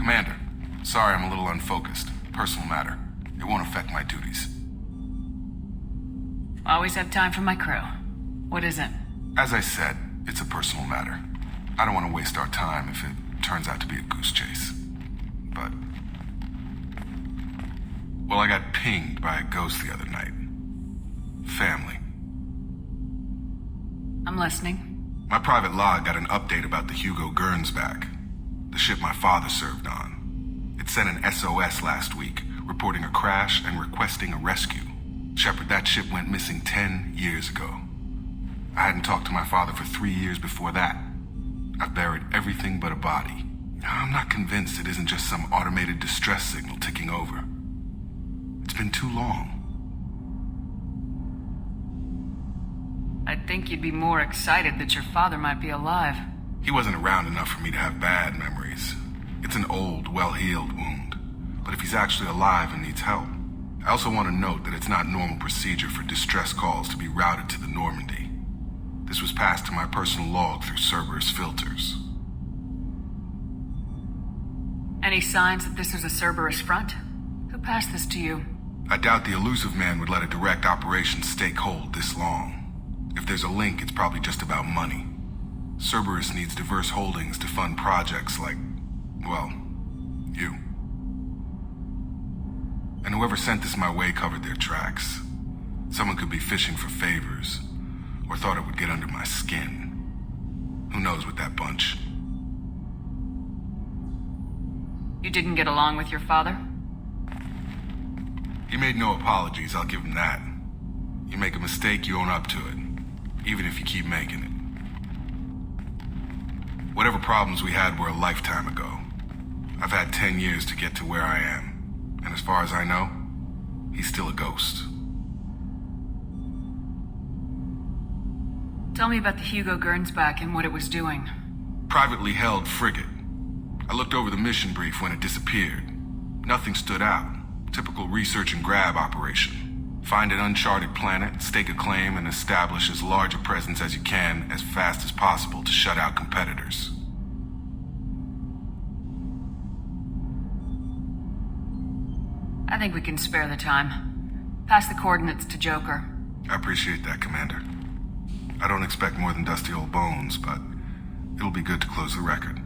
Commander, sorry I'm a little unfocused. Personal matter. It won't affect my duties. Always have time for my crew. What is it? As I said, it's a personal matter. I don't want to waste our time if it turns out to be a goose chase. But... well, I got pinged by a ghost the other night. Family. I'm listening. My private log got an update about the Hugo Gernsback, the ship my father served on. It sent an SOS last week, reporting a crash and requesting a rescue. Shepard, that ship went missing 10 years ago. I hadn't talked to my father for 3 years before that. I've buried everything but a body. I'm not convinced it isn't just some automated distress signal ticking over. It's been too long. I'd think you'd be more excited that your father might be alive. He wasn't around enough for me to have bad memories. It's an old, well-healed wound. But if he's actually alive and needs help, I also want to note that it's not normal procedure for distress calls to be routed to the Normandy. This was passed to my personal log through Cerberus filters. Any signs that this is a Cerberus front? Who passed this to you? I doubt the elusive man would let a direct operation stake hold this long. If there's a link, it's probably just about money. Cerberus needs diverse holdings to fund projects like, well, you. And whoever sent this my way covered their tracks. Someone could be fishing for favors, or thought it would get under my skin. Who knows with that bunch? You didn't get along with your father? He made no apologies, I'll give him that. You make a mistake, you own up to it, even if you keep making it. Whatever problems we had were a lifetime ago. I've had 10 years to get to where I am. And as far as I know, he's still a ghost. Tell me about the Hugo Gernsback and what it was doing. Privately held frigate. I looked over the mission brief when it disappeared. Nothing stood out. Typical research and grab operation. Find an uncharted planet, stake a claim, and establish as large a presence as you can as fast as possible to shut out competitors. I think we can spare the time. Pass the coordinates to Joker. I appreciate that, Commander. I don't expect more than dusty old bones, but it'll be good to close the record.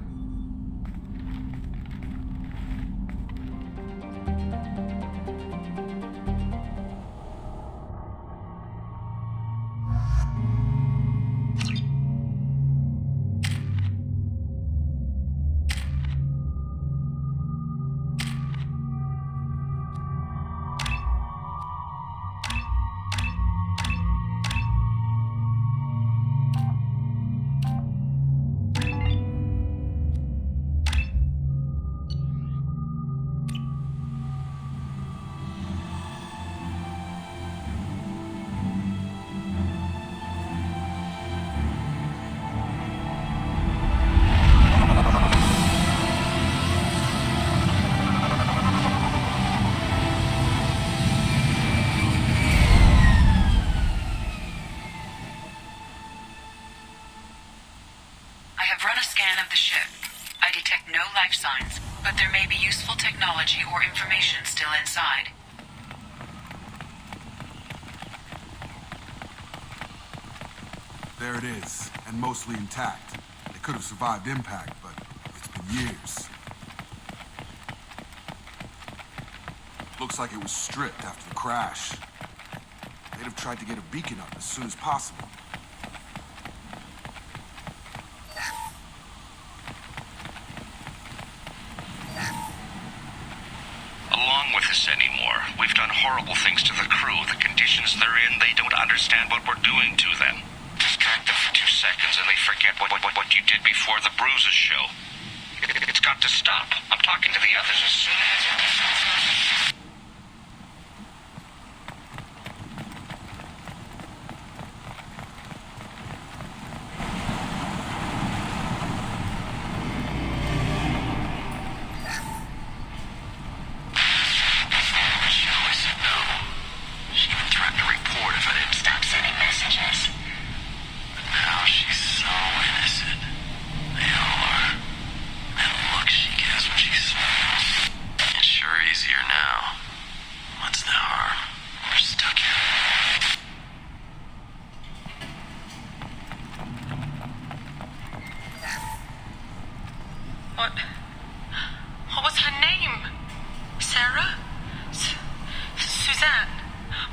Signs, but there may be useful technology or information still inside. There it is, and mostly intact. It could have survived impact, but it's been years. Looks like it was stripped after the crash. They'd have tried to get a beacon up as soon as possible. Anymore. We've done horrible things to the crew. The conditions they're in, they don't understand what we're doing to them. Distract them for 2 seconds and they forget what you did before the bruises show. It's got to stop. I'm talking to the others as soon as... She gives when she smiles. What was her name? Sarah? Suzanne?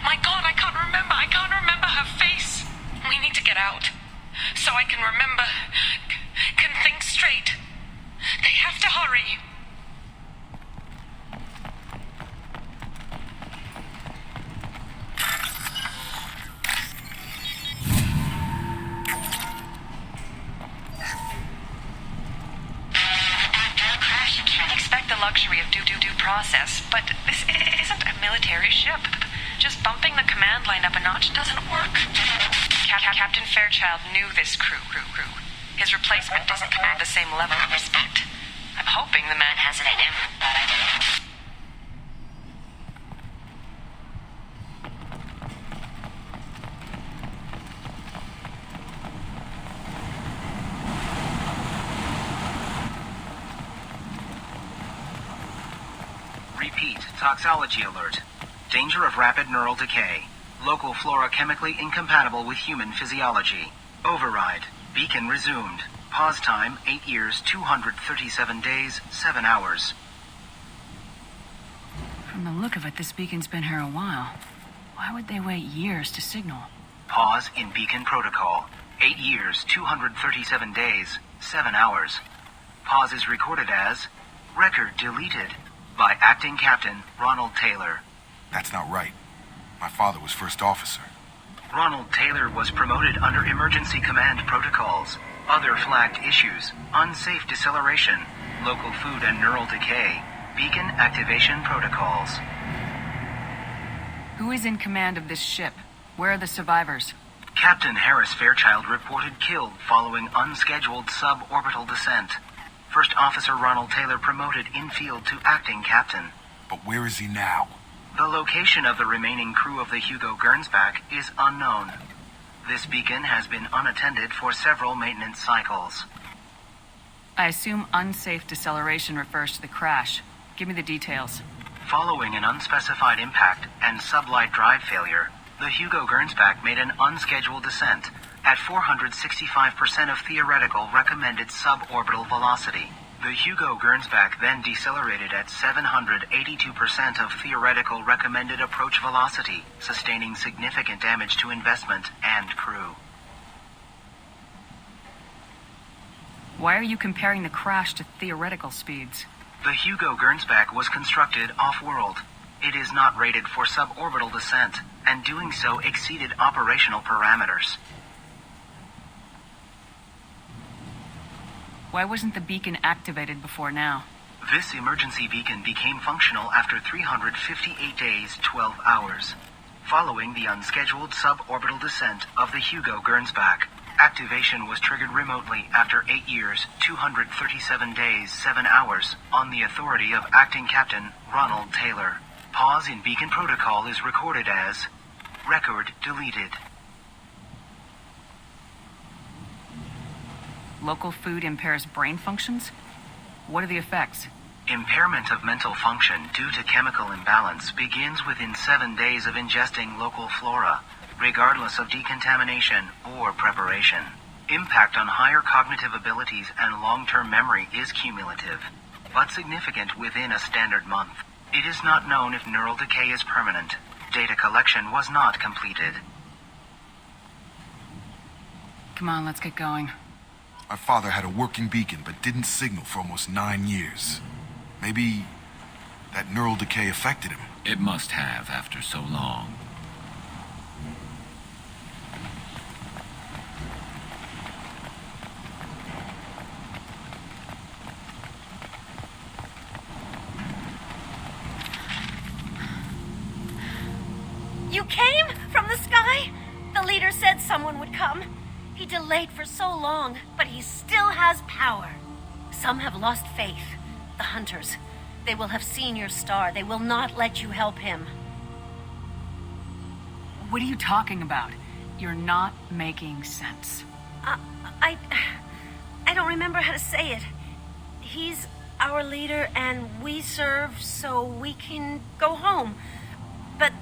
My God, I can't remember. I can't remember her face. We need to get out. So I can remember, can think straight. They have to hurry. You can't expect the luxury of due process, but this isn't a military ship. Just bumping the command line up a notch doesn't work. Captain Fairchild knew this crew. His replacement doesn't command the same level of respect. I'm hoping the man has it in him. Repeat, toxology alert. Danger of rapid neural decay. Local flora chemically incompatible with human physiology. Override. Beacon resumed. Pause time, 8 years, 237 days, 7 hours. From the look of it, this beacon's been here a while. Why would they wait years to signal? Pause in beacon protocol. 8 years, 237 days, 7 hours. Pause is recorded as record deleted by Acting Captain Ronald Taylor. That's not right. My father was first officer. Ronald Taylor was promoted under emergency command protocols. Other flagged issues: unsafe deceleration, local food and neural decay, beacon activation protocols. Who is in command of this ship? Where are the survivors? Captain Harris Fairchild reported killed following unscheduled suborbital descent. First Officer Ronald Taylor promoted in-field to acting captain. But where is he now? The location of the remaining crew of the Hugo Gernsback is unknown. This beacon has been unattended for several maintenance cycles. I assume unsafe deceleration refers to the crash. Give me the details. Following an unspecified impact and sublight drive failure, the Hugo Gernsback made an unscheduled descent at 465% of theoretical recommended suborbital velocity. The Hugo Gernsback then decelerated at 782% of theoretical recommended approach velocity, sustaining significant damage to investment and crew. Why are you comparing the crash to theoretical speeds? The Hugo Gernsback was constructed off-world. It is not rated for suborbital descent, and doing so exceeded operational parameters. Why wasn't the beacon activated before now? This emergency beacon became functional after 358 days, 12 hours. Following the unscheduled suborbital descent of the Hugo Gernsback, activation was triggered remotely after 8 years, 237 days, 7 hours, on the authority of Acting Captain Ronald Taylor. Pause in beacon protocol is recorded as record deleted. Local food impairs brain functions? What are the effects? Impairment of mental function due to chemical imbalance begins within 7 days of ingesting local flora, regardless of decontamination or preparation. Impact on higher cognitive abilities and long-term memory is cumulative, but significant within a standard month. It is not known if neural decay is permanent. Data collection was not completed. Come on, let's get going. My father had a working beacon, but didn't signal for almost 9 years. Maybe that neural decay affected him. It must have after so long. You came from the sky? The leader said someone would come. He delayed for so long, but he still has power. Some have lost faith. The hunters. They will have seen your star. They will not let you help him. What are you talking about? You're not making sense. I don't remember how to say it. He's our leader and we serve so we can go home. But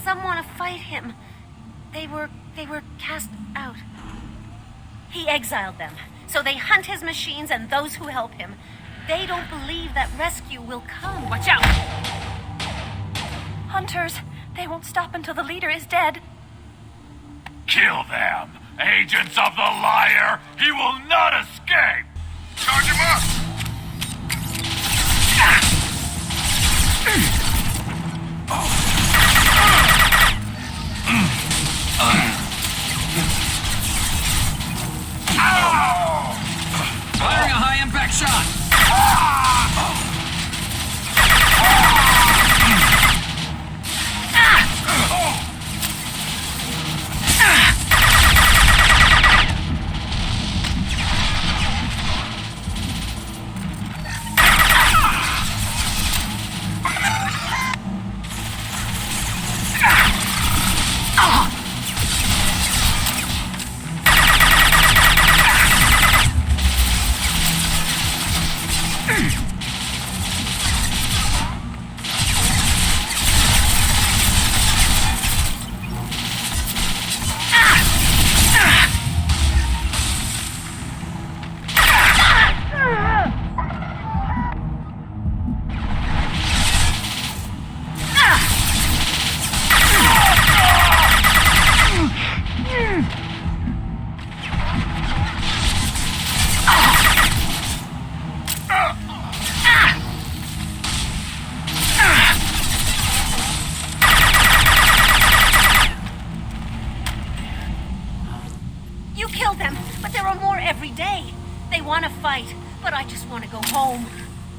some want to fight him. They were cast out. He exiled them, so they hunt his machines and those who help him. They don't believe that rescue will come. Watch out! Hunters, they won't stop until the leader is dead. Kill them! Agents of the liar! He will not escape! Charge him up! Firing a high-impact shot! You killed them, but there are more every day. They want to fight, but I just want to go home.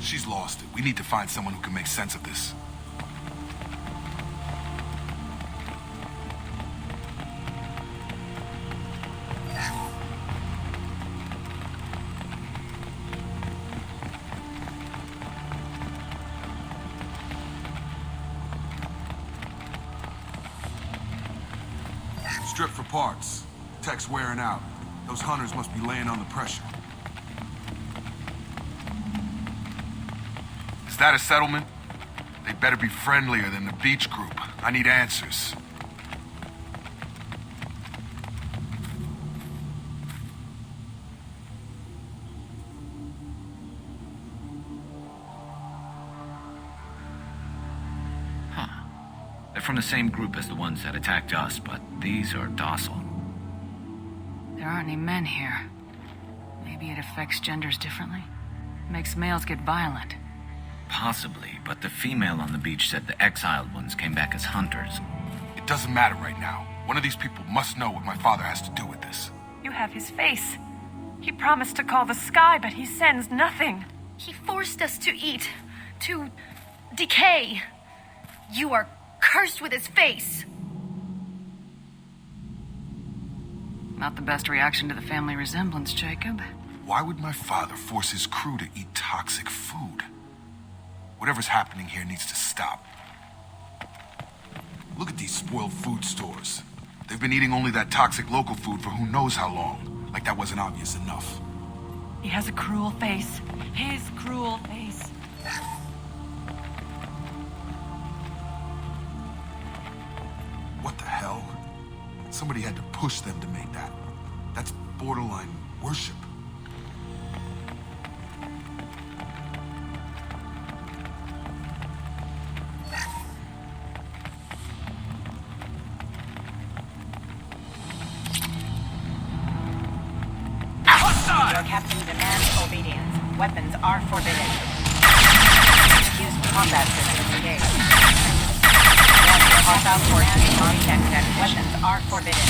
She's lost it. We need to find someone who can make sense of this. Strip for parts. Tech's wearing out. Those hunters must be laying on the pressure. Is that a settlement? They better be friendlier than the beach group. I need answers. They're from the same group as the ones that attacked us, but these are docile. There aren't any men here. Maybe it affects genders differently? Makes males get violent. Possibly, but the female on the beach said the exiled ones came back as hunters. It doesn't matter right now. One of these people must know what my father has to do with this. You have his face. He promised to call the sky, but he sends nothing. He forced us to eat, to decay. You are cursed with his face. Not the best reaction to the family resemblance, Jacob. Why would my father force his crew to eat toxic food? Whatever's happening here needs to stop. Look at these spoiled food stores. They've been eating only that toxic local food for who knows how long. Like that wasn't obvious enough. He has a cruel face. His cruel face. What the hell? Somebody had to push them to make that. That's borderline worship. Your captain demands obedience. Weapons are forbidden. Use combat systems engaged. Hostile force being detected. Weapons are forbidden.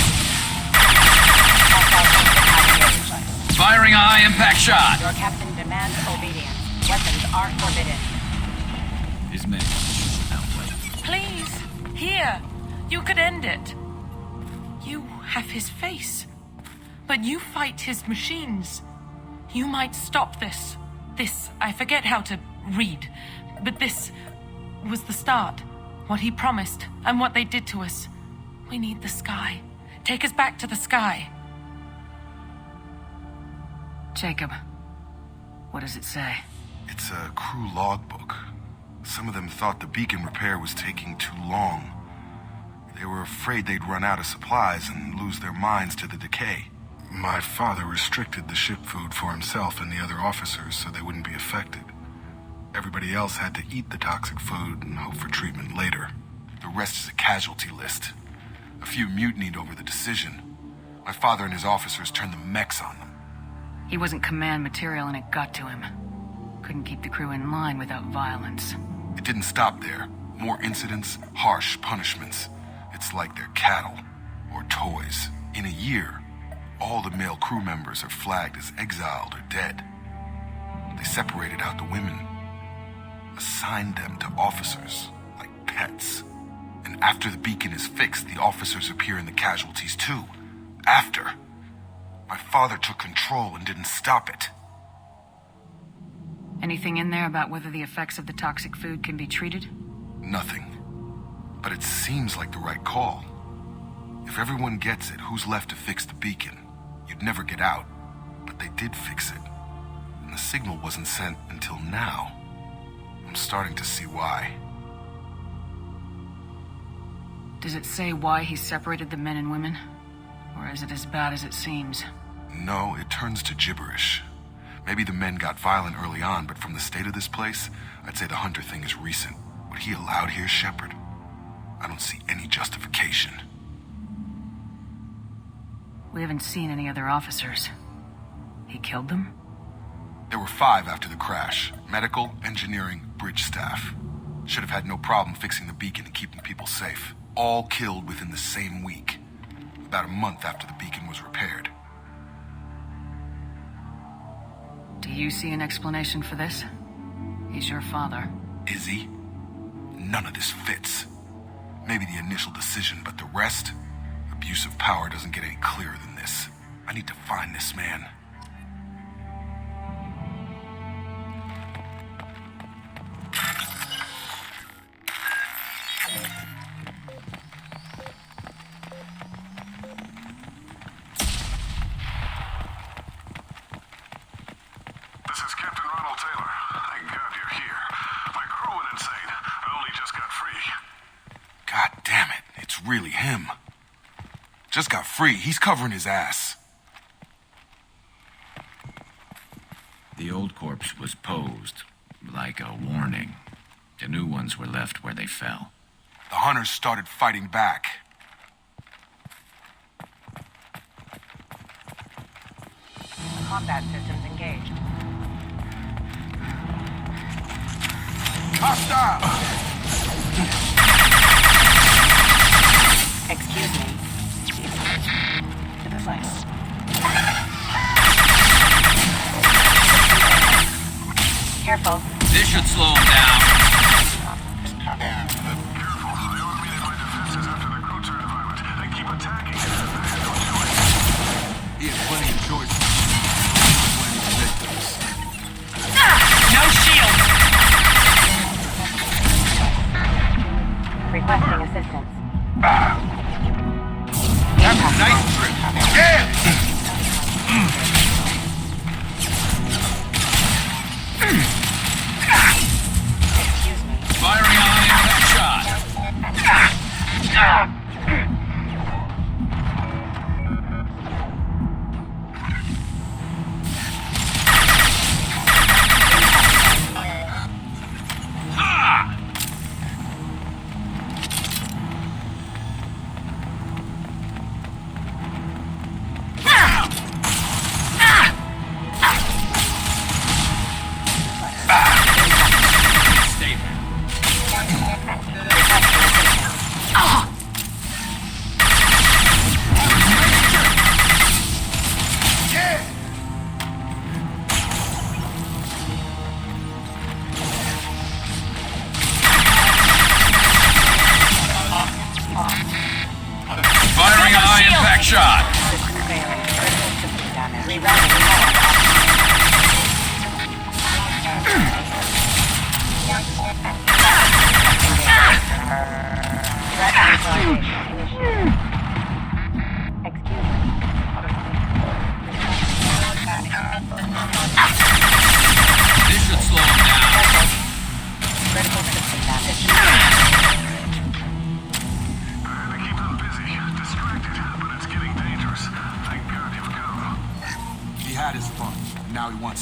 Hostile force engaged. Firing a high-impact shot! Your captain demands obedience. Weapons are forbidden. His men outweigh. Please, here. You could end it. You have his face. But you fight his machines. You might stop this. This, I forget how to read. But this was the start. What he promised, and what they did to us. We need the sky. Take us back to the sky. Jacob, what does it say? It's a crew logbook. Some of them thought the beacon repair was taking too long. They were afraid they'd run out of supplies and lose their minds to the decay. My father restricted the ship food for himself and the other officers so they wouldn't be affected. Everybody else had to eat the toxic food and hope for treatment later. The rest is a casualty list. A few mutinied over the decision. My father and his officers turned the mechs on them. He wasn't command material and it got to him. Couldn't keep the crew in line without violence. It didn't stop there. More incidents, harsh punishments. It's like they're cattle or toys. In a year, all the male crew members are flagged as exiled or dead. They separated out the women, assigned them to officers like pets. And after the beacon is fixed, the officers appear in the casualties too. After. My father took control and didn't stop it. Anything in there about whether the effects of the toxic food can be treated? Nothing. But it seems like the right call. If everyone gets it, who's left to fix the beacon? You'd never get out. But they did fix it. And the signal wasn't sent until now. I'm starting to see why. Does it say why he separated the men and women? Or is it as bad as it seems? No, it turns to gibberish. Maybe the men got violent early on, but from the state of this place, I'd say the Hunter thing is recent. What he allowed here, Shepard, I don't see any justification. We haven't seen any other officers. He killed them? There were 5 after the crash. Medical, engineering, bridge staff. Should have had no problem fixing the beacon and keeping people safe. All killed within the same week. About a month after the beacon was repaired. Do you see an explanation for this? He's your father. Is he? None of this fits. Maybe the initial decision, but the rest? Abuse of power doesn't get any clearer than this. I need to find this man. This is Captain Ronald Taylor. Thank God you're here. My crew went insane. I only just got free. God damn it, it's really him. Just got free. He's covering his ass. The old corpse was posed like a warning. The new ones were left where they fell. The hunters started fighting back. Combat systems engaged. Hostile! Excuse me. To the device. Careful. This should slow him down. Careful. They overrated my defenses after the crew turned violent. They keep attacking. I had no choice. He had plenty of choices. Plenty of victims. No shield! Requesting assistance. That's a nice trip. Yeah! Excuse me. Firing on impact shot.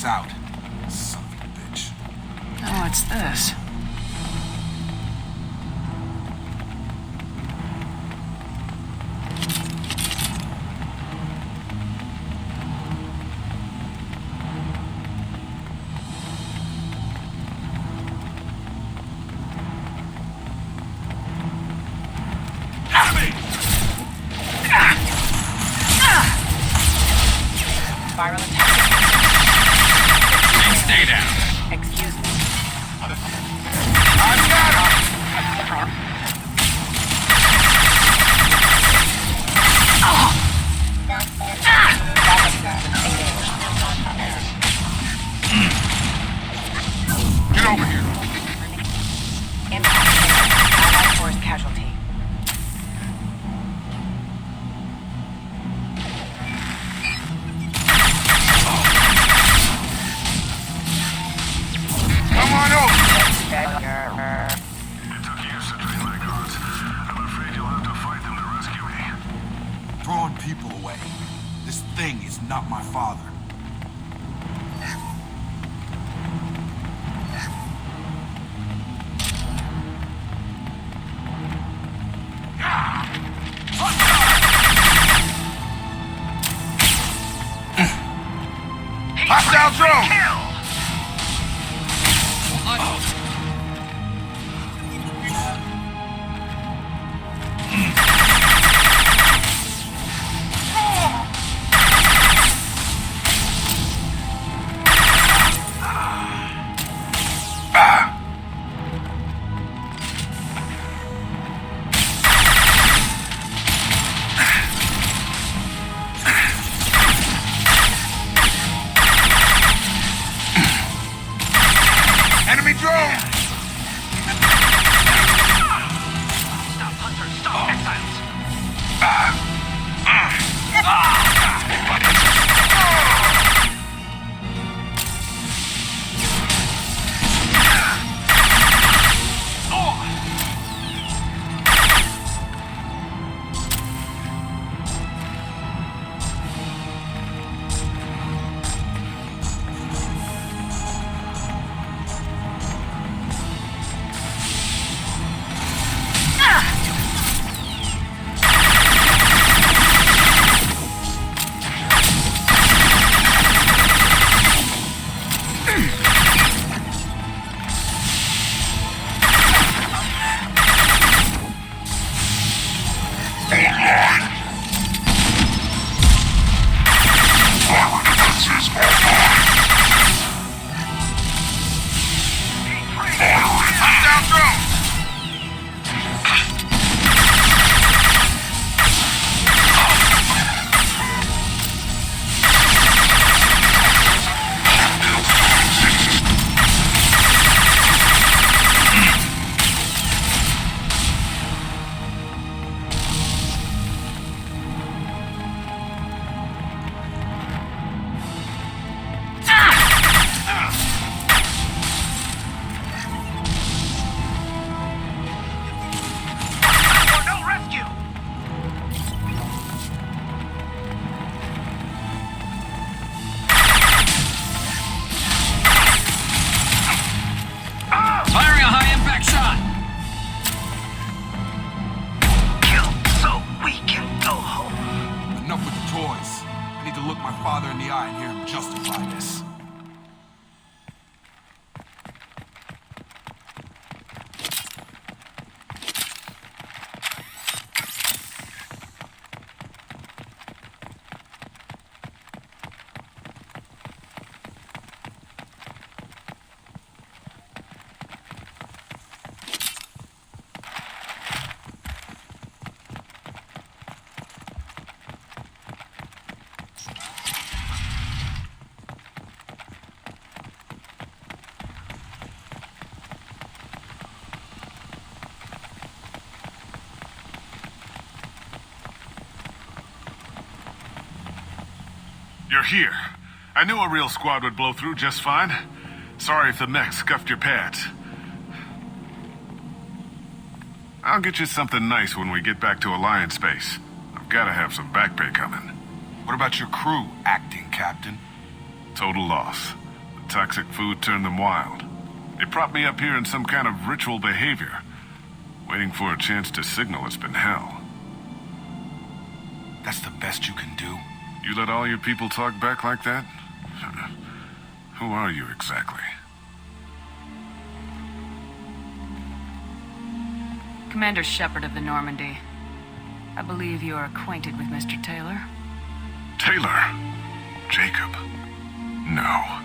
us out. Son of a bitch. Oh, what's this? Viral attack. Stay down. Excuse me. I've got him! Get over here. Impact. Allied force casualty. Come on over! It took years to train my guards. I'm afraid you'll have to fight them to rescue me. Throwing people away. This thing is not my father. Hostile drone! Enemy drone! Stop, Hunter! Stop, Exiles! Hostile drone! For no rescue! Firing a high-impact shot! Kill so we can go home. Enough with the toys. I need to look my father in the eye and hear him justify this. You're here. I knew a real squad would blow through just fine. Sorry if the mech scuffed your pants. I'll get you something nice when we get back to Alliance base. I've gotta have some back pay coming. What about your crew acting, Captain? Total loss. The toxic food turned them wild. They propped me up here in some kind of ritual behavior. Waiting for a chance to signal has been hell. That's the best you can do? You let all your people talk back like that? Who are you exactly? Commander Shepard of the Normandy. I believe you are acquainted with Mr. Taylor. Taylor? Jacob? No.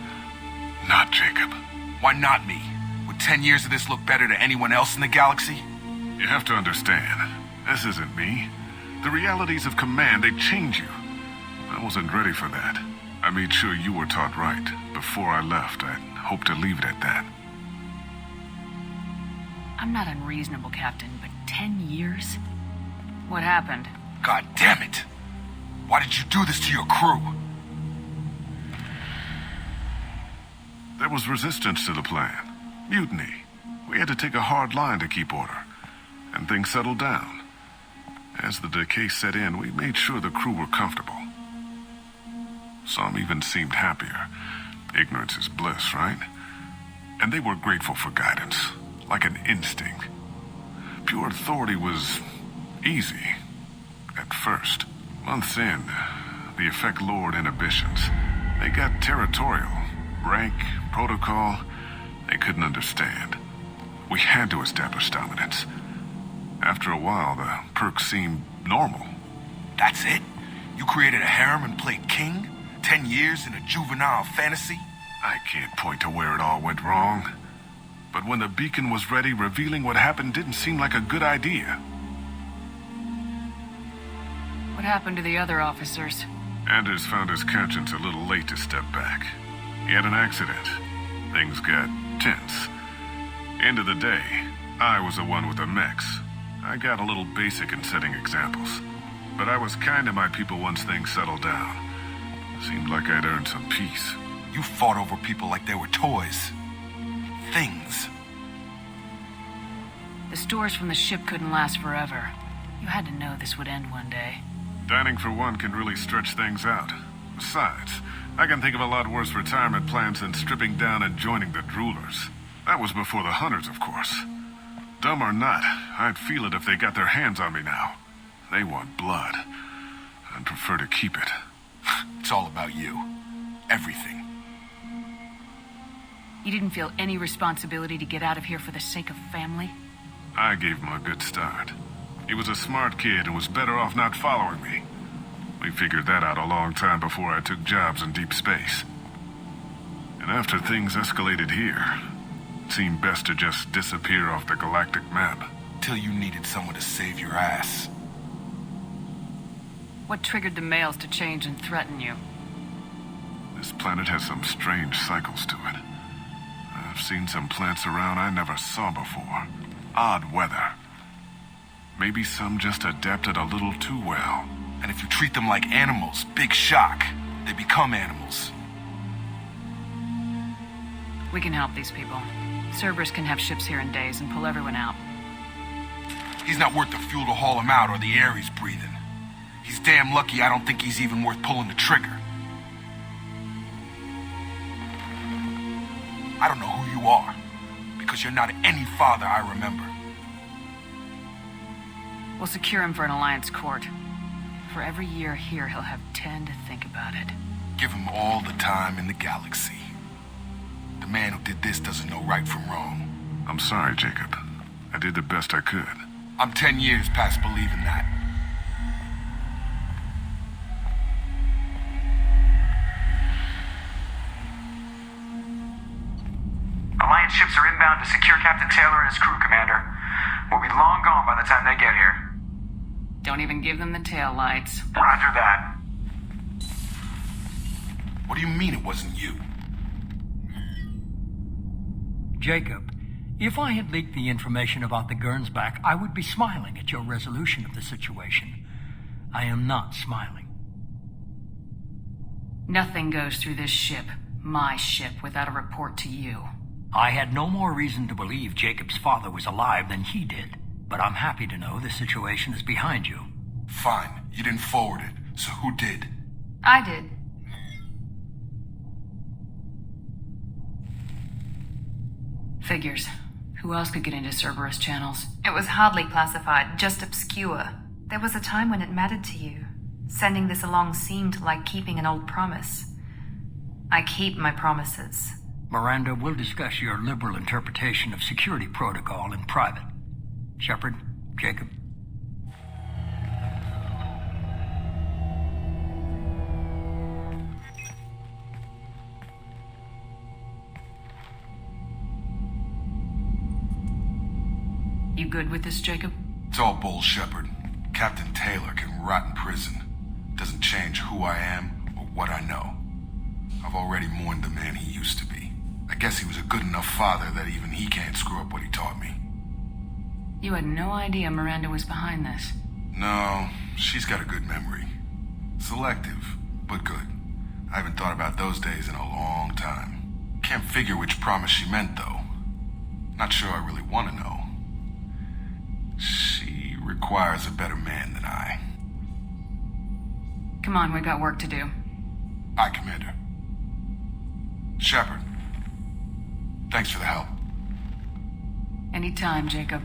Not Jacob. Why not me? Would 10 years of this look better to anyone else in the galaxy? You have to understand, this isn't me. The realities of command, they change you. I wasn't ready for that. I made sure you were taught right. Before I left, I hoped to leave it at that. I'm not unreasonable, Captain, but 10 years? What happened? God damn it! Why did you do this to your crew? There was resistance to the plan. Mutiny. We had to take a hard line to keep order. And things settled down. As the decay set in, we made sure the crew were comfortable. Some even seemed happier. Ignorance is bliss, right? And they were grateful for guidance, like an instinct. Pure authority was easy, at first. Months in, the effect lowered inhibitions. They got territorial. Rank, protocol, they couldn't understand. We had to establish dominance. After a while, the perks seemed normal. That's it? You created a harem and played king? 10 years in a juvenile fantasy? I can't point to where it all went wrong. But when the beacon was ready, revealing what happened didn't seem like a good idea. What happened to the other officers? Anders found his conscience a little late to step back. He had an accident. Things got tense. End of the day, I was the one with the mechs. I got a little basic in setting examples. But I was kind to my people once things settled down. Seemed like I'd earned some peace. You fought over people like they were toys. Things. The stores from the ship couldn't last forever. You had to know this would end one day. Dining for one can really stretch things out. Besides, I can think of a lot worse retirement plans than stripping down and joining the droolers. That was before the hunters, of course. Dumb or not, I'd feel it if they got their hands on me now. They want blood. I'd prefer to keep it. It's all about you. Everything. You didn't feel any responsibility to get out of here for the sake of family? I gave him a good start. He was a smart kid and was better off not following me. We figured that out a long time before I took jobs in deep space. And after things escalated here, it seemed best to just disappear off the galactic map. Till you needed someone to save your ass. What triggered the males to change and threaten you? This planet has some strange cycles to it. I've seen some plants around I never saw before. Odd weather. Maybe some just adapted a little too well. And if you treat them like animals, big shock. They become animals. We can help these people. Cerberus can have ships here in days and pull everyone out. He's not worth the fuel to haul him out or the air he's breathing. He's damn lucky I don't think he's even worth pulling the trigger. I don't know who you are, because you're not any father I remember. We'll secure him for an Alliance court. For every year here, he'll have 10 to think about it. Give him all the time in the galaxy. The man who did this doesn't know right from wrong. I'm sorry, Jacob. I did the best I could. I'm 10 years past believing that. Alliance ships are inbound to secure Captain Taylor and his crew, Commander. We'll be long gone by the time they get here. Don't even give them the tail lights. Roger that. What do you mean it wasn't you? Jacob, if I had leaked the information about the Gernsback, I would be smiling at your resolution of the situation. I am not smiling. Nothing goes through this ship, my ship, without a report to you. I had no more reason to believe Jacob's father was alive than he did, but I'm happy to know the situation is behind you. Fine, you didn't forward it, so who did? I did. Figures. Who else could get into Cerberus channels? It was hardly classified, just obscure. There was a time when it mattered to you. Sending this along seemed like keeping an old promise. I keep my promises. Miranda, we'll discuss your liberal interpretation of security protocol in private. Shepard, Jacob. You good with this, Jacob? It's all bull, Shepard. Captain Taylor can rot in prison. Doesn't change who I am or what I know. I've already mourned the man he used to be. I guess he was a good enough father that even he can't screw up what he taught me. You had no idea Miranda was behind this. No, she's got a good memory. Selective, but good. I haven't thought about those days in a long time. Can't figure which promise she meant, though. Not sure I really want to know. She requires a better man than I. Come on, we got work to do. Aye, Commander. Shepard, thanks for the help. Anytime, Jacob.